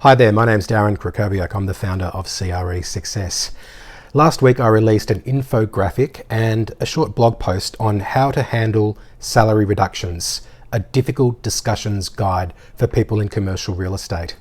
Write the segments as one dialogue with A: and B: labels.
A: Hi there, my name's Darren Krakowiak. I'm the founder of CRE Success. Last week I released an infographic and a short blog post on how to handle salary reductions, a difficult discussions guide for people in commercial real estate.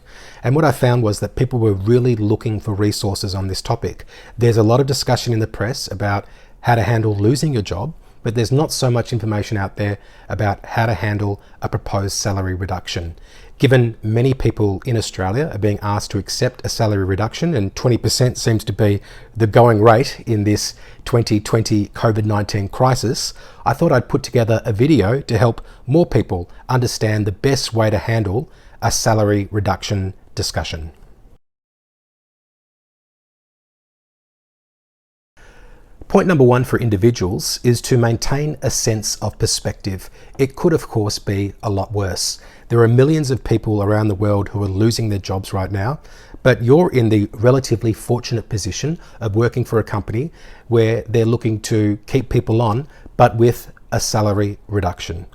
A: And what I found was that people were really looking for resources on this topic. There's a lot of discussion in the press about how to handle losing your job, but there's not so much information out there about how to handle a proposed salary reduction. Given many people in Australia are being asked to accept a salary reduction, and 20% seems to be the going rate in this 2020 COVID-19 crisis, I thought I'd put together a video to help more people understand the best way to handle a salary reduction discussion. Point number one for individuals is to maintain a sense of perspective. It could, of course, be a lot worse. There are millions of people around the world who are losing their jobs right now, but you're in the relatively fortunate position of working for a company where they're looking to keep people on, but with a salary reduction.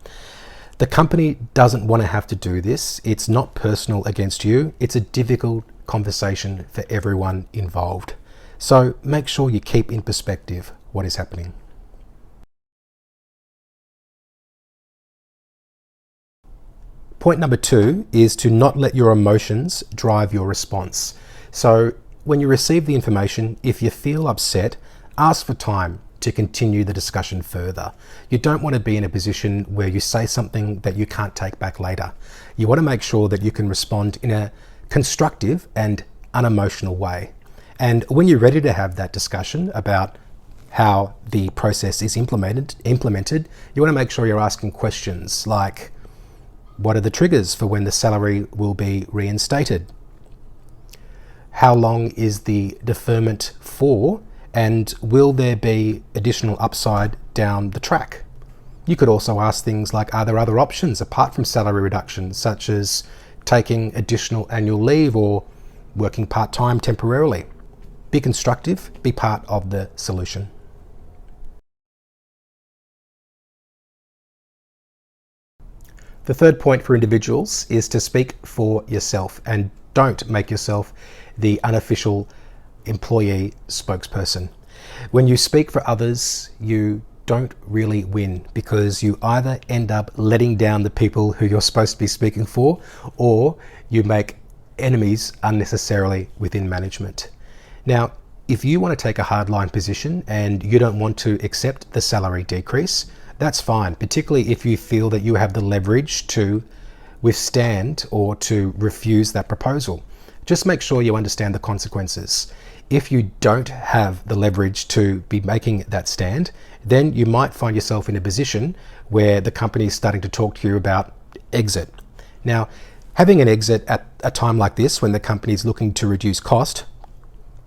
A: The company doesn't want to have to do this. It's not personal against you. It's a difficult conversation for everyone involved. So make sure you keep in perspective what is happening. Point number two is to not let your emotions drive your response. So when you receive the information, if you feel upset, ask for time to continue the discussion further. You don't want to be in a position where you say something that you can't take back later. You want to make sure that you can respond in a constructive and unemotional way. And when you're ready to have that discussion about how the process is implemented, you want to make sure you're asking questions like, what are the triggers for when the salary will be reinstated? How long is the deferment for? And will there be additional upside down the track? You could also ask things like, are there other options apart from salary reductions, such as taking additional annual leave or working part-time temporarily? Be constructive, be part of the solution. The third point for individuals is to speak for yourself and don't make yourself the unofficial employee spokesperson. When you speak for others, you don't really win because you either end up letting down the people who you're supposed to be speaking for, or you make enemies unnecessarily within management. Now, if you want to take a hardline position and you don't want to accept the salary decrease, that's fine, particularly if you feel that you have the leverage to withstand or to refuse that proposal. Just make sure you understand the consequences. If you don't have the leverage to be making that stand, then you might find yourself in a position where the company is starting to talk to you about exit. Now, having an exit at a time like this when the company is looking to reduce cost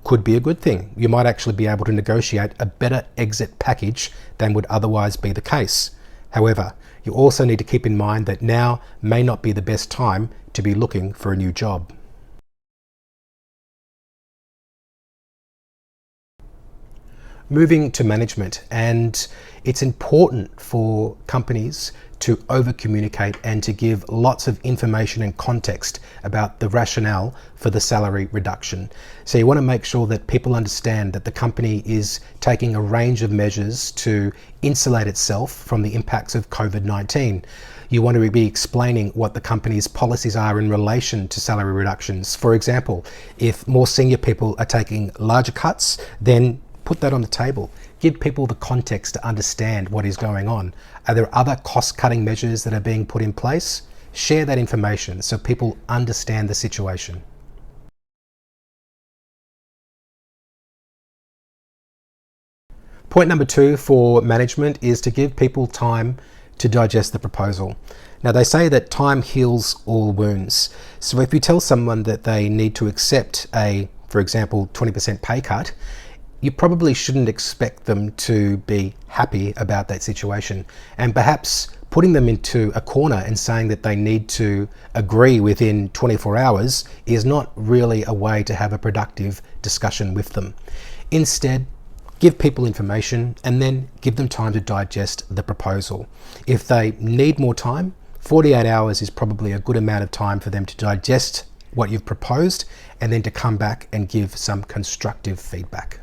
A: could be a good thing. You might actually be able to negotiate a better exit package than would otherwise be the case. However, you also need to keep in mind that now may not be the best time to be looking for a new job. Moving to management, and it's important for companies to over-communicate and to give lots of information and context about the rationale for the salary reduction. So you want to make sure that people understand that the company is taking a range of measures to insulate itself from the impacts of COVID-19. You want to be explaining what the company's policies are in relation to salary reductions. For example, if more senior people are taking larger cuts, then put that on the table. Give people the context to understand what is going on. Are there other cost-cutting measures that are being put in place? Share that information so people understand the situation. Point number two for management is to give people time to digest the proposal. Now, they say that time heals all wounds. So if you tell someone that they need to accept a, for example, 20% pay cut, you probably shouldn't expect them to be happy about that situation. And perhaps putting them into a corner and saying that they need to agree within 24 hours is not really a way to have a productive discussion with them. Instead, give people information and then give them time to digest the proposal. If they need more time, 48 hours is probably a good amount of time for them to digest what you've proposed and then to come back and give some constructive feedback.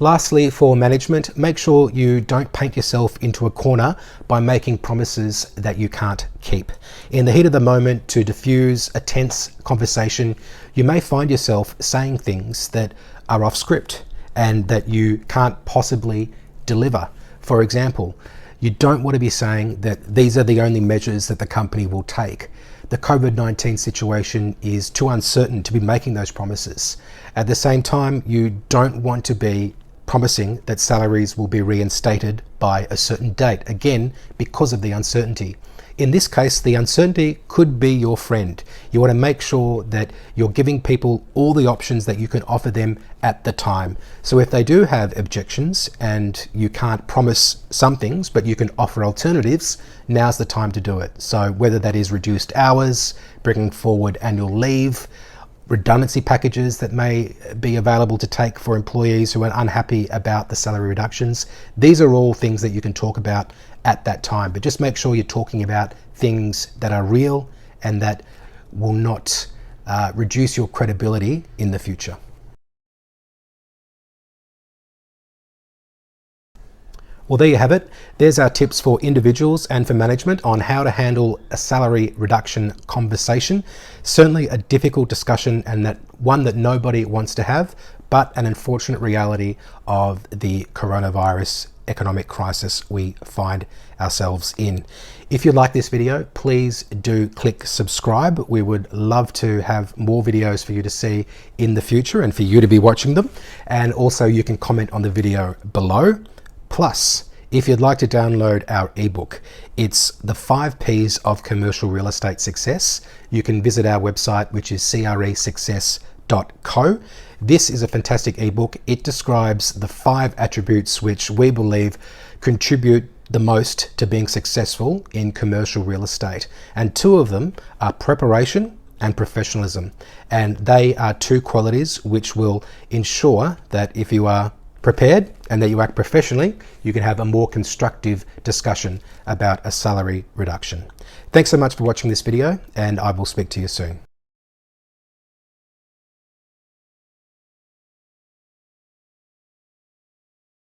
A: Lastly, for management, make sure you don't paint yourself into a corner by making promises that you can't keep. In the heat of the moment, to diffuse a tense conversation, you may find yourself saying things that are off script and that you can't possibly deliver. For example, you don't want to be saying that these are the only measures that the company will take. The COVID-19 situation is too uncertain to be making those promises. At the same time, you don't want to be promising that salaries will be reinstated by a certain date, again, because of the uncertainty. In this case, the uncertainty could be your friend. You want to make sure that you're giving people all the options that you can offer them at the time. So if they do have objections and you can't promise some things, but you can offer alternatives, now's the time to do it. So whether that is reduced hours, bringing forward annual leave, redundancy packages that may be available to take for employees who are unhappy about the salary reductions. These are all things that you can talk about at that time, but just make sure you're talking about things that are real and that will not reduce your credibility in the future. Well, there you have it. There's our tips for individuals and for management on how to handle a salary reduction conversation. Certainly a difficult discussion, and that one that nobody wants to have, but an unfortunate reality of the coronavirus economic crisis we find ourselves in. If you like this video, please do click subscribe. We would love to have more videos for you to see in the future and for you to be watching them. And also you can comment on the video below. Plus, if you'd like to download our ebook, it's the 5 P's of commercial real estate success. You can visit our website, which is cresuccess.co. This is a fantastic ebook. It describes the 5 attributes which we believe contribute the most to being successful in commercial real estate. And 2 of them are preparation and professionalism. And they are 2 qualities which will ensure that if you are prepared and that you act professionally, you can have a more constructive discussion about a salary reduction. Thanks so much for watching this video, and I will speak to you soon.